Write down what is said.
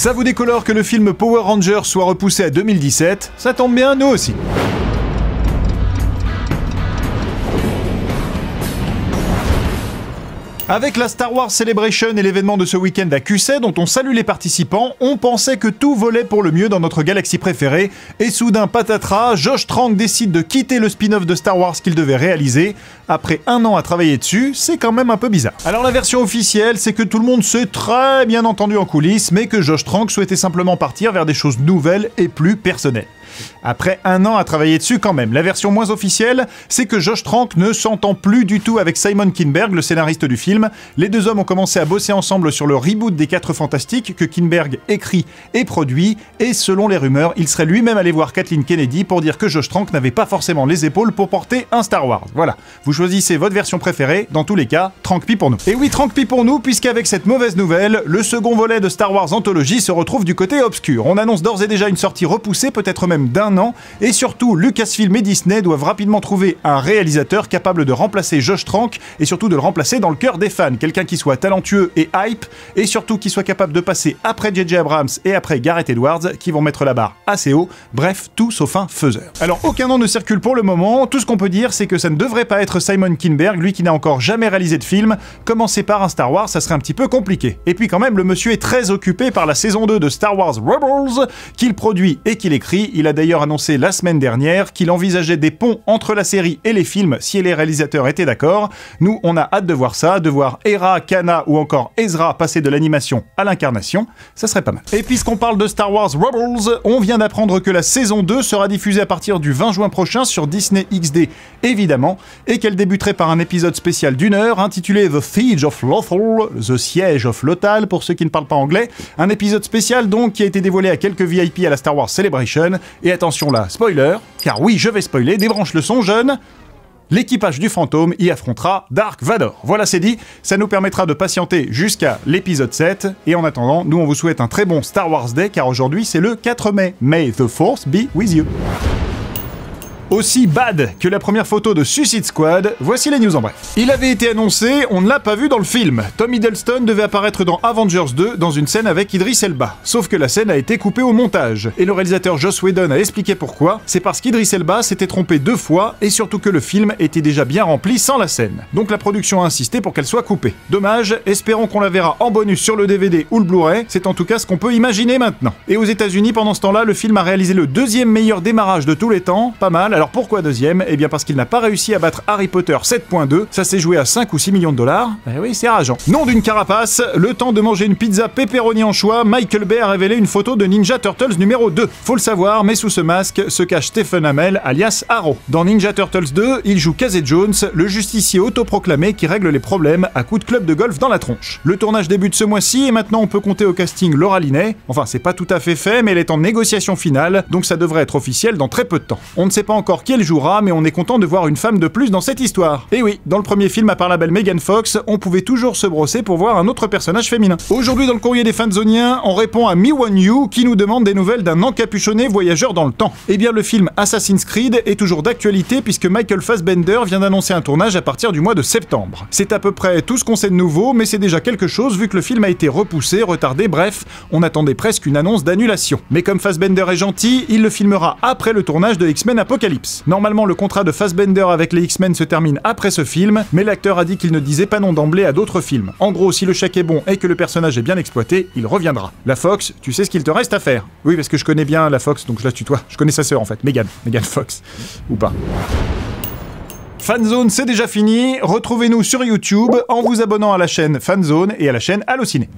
Ça vous décolore que le film Power Rangers soit repoussé à 2017, ça tombe bien, nous aussi. Avec la Star Wars Celebration et l'événement de ce week-end à QC, dont on salue les participants, on pensait que tout volait pour le mieux dans notre galaxie préférée, et soudain, patatras, Josh Trank décide de quitter le spin-off de Star Wars qu'il devait réaliser. Après 1 an à travailler dessus, c'est quand même un peu bizarre. Alors la version officielle, c'est que tout le monde s'est très bien entendu en coulisses, mais que Josh Trank souhaitait simplement partir vers des choses nouvelles et plus personnelles. Après 1 an à travailler dessus quand même, la version moins officielle, c'est que Josh Trank ne s'entend plus du tout avec Simon Kinberg, le scénariste du film. Les deux hommes ont commencé à bosser ensemble sur le reboot des 4 Fantastiques que Kinberg écrit et produit, et selon les rumeurs, il serait lui-même allé voir Kathleen Kennedy pour dire que Josh Trank n'avait pas forcément les épaules pour porter un Star Wars. Voilà, vous choisissez votre version préférée, dans tous les cas, Trank-Pi pour nous. Et oui, Trank-Pi pour nous, puisqu'avec cette mauvaise nouvelle, le second volet de Star Wars Anthology se retrouve du côté obscur. On annonce d'ores et déjà une sortie repoussée, peut-être même d'1 an, et surtout, Lucasfilm et Disney doivent rapidement trouver un réalisateur capable de remplacer Josh Trank, et surtout de le remplacer dans le cœur des fans, quelqu'un qui soit talentueux et hype, et surtout qui soit capable de passer après J.J. Abrams et après Gareth Edwards, qui vont mettre la barre assez haut, bref, tout sauf un faiseur. Alors, aucun nom ne circule pour le moment, tout ce qu'on peut dire, c'est que ça ne devrait pas être Simon Kinberg, lui qui n'a encore jamais réalisé de film. Commencer par un Star Wars, ça serait un petit peu compliqué. Et puis quand même, le monsieur est très occupé par la saison 2 de Star Wars Rebels, qu'il produit et qu'il écrit. Il a d'ailleurs annoncé la semaine dernière qu'il envisageait des ponts entre la série et les films si les réalisateurs étaient d'accord. Nous, on a hâte de voir ça, de voir Hera, Kana ou encore Ezra passer de l'animation à l'incarnation, ça serait pas mal. Et puisqu'on parle de Star Wars Rebels, on vient d'apprendre que la saison 2 sera diffusée à partir du 20 juin prochain sur Disney XD, évidemment, et qu'elle débuterait par un épisode spécial d'1 heure intitulé The Siege of Lothal, The Siege of Lothal pour ceux qui ne parlent pas anglais, un épisode spécial donc qui a été dévoilé à quelques VIP à la Star Wars Celebration, et attention là, spoiler, car oui, je vais spoiler, débranche le son jeune. L'équipage du fantôme y affrontera Dark Vador. Voilà, c'est dit, ça nous permettra de patienter jusqu'à l'épisode 7, et en attendant, nous on vous souhaite un très bon Star Wars Day, car aujourd'hui c'est le 4 mai. May the Force be with you. Aussi bad que la première photo de Suicide Squad, voici les news en bref. Il avait été annoncé, on ne l'a pas vu dans le film. Tom Hiddleston devait apparaître dans Avengers 2 dans une scène avec Idris Elba. Sauf que la scène a été coupée au montage. Et le réalisateur Joss Whedon a expliqué pourquoi. C'est parce qu'Idris Elba s'était trompé 2 fois et surtout que le film était déjà bien rempli sans la scène. Donc la production a insisté pour qu'elle soit coupée. Dommage, espérons qu'on la verra en bonus sur le DVD ou le Blu-ray. C'est en tout cas ce qu'on peut imaginer maintenant. Et aux États-Unis, pendant ce temps-là, le film a réalisé le 2e meilleur démarrage de tous les temps. Pas mal. Alors pourquoi 2e? Eh bien parce qu'il n'a pas réussi à battre Harry Potter 7.2, ça s'est joué à 5 ou 6 millions de dollars. Eh oui, c'est rageant. Nom d'une carapace, le temps de manger une pizza pepperoni anchois, Michael Bay a révélé une photo de Ninja Turtles numéro 2. Faut le savoir, mais sous ce masque se cache Stephen Amell, alias Arrow. Dans Ninja Turtles 2, il joue Casey Jones, le justicier autoproclamé qui règle les problèmes à coups de club de golf dans la tronche. Le tournage débute ce mois-ci et maintenant on peut compter au casting Laura Linney. Enfin, c'est pas tout à fait fait, mais elle est en négociation finale, donc ça devrait être officiel dans très peu de temps. On ne sait pas encore qui elle jouera, mais on est content de voir une femme de plus dans cette histoire. Et oui, dans le premier film, à part la belle Megan Fox, on pouvait toujours se brosser pour voir un autre personnage féminin. Aujourd'hui, dans le courrier des fanzoniens, on répond à MeWonYou qui nous demande des nouvelles d'un encapuchonné voyageur dans le temps. Eh bien, le film Assassin's Creed est toujours d'actualité puisque Michael Fassbender vient d'annoncer un tournage à partir du mois de septembre. C'est à peu près tout ce qu'on sait de nouveau, mais c'est déjà quelque chose vu que le film a été repoussé, retardé, bref, on attendait presque une annonce d'annulation. Mais comme Fassbender est gentil, il le filmera après le tournage de X-Men Apocalypse. Normalement, le contrat de Fassbender avec les X-Men se termine après ce film, mais l'acteur a dit qu'il ne disait pas non d'emblée à d'autres films. En gros, si le chèque est bon et que le personnage est bien exploité, il reviendra. La Fox, tu sais ce qu'il te reste à faire. Oui, parce que je connais bien la Fox, donc je la tutoie. Je connais sa sœur en fait, Megan Fox. Ou pas. Fanzone, c'est déjà fini. Retrouvez-nous sur YouTube en vous abonnant à la chaîne Fanzone et à la chaîne Allociné.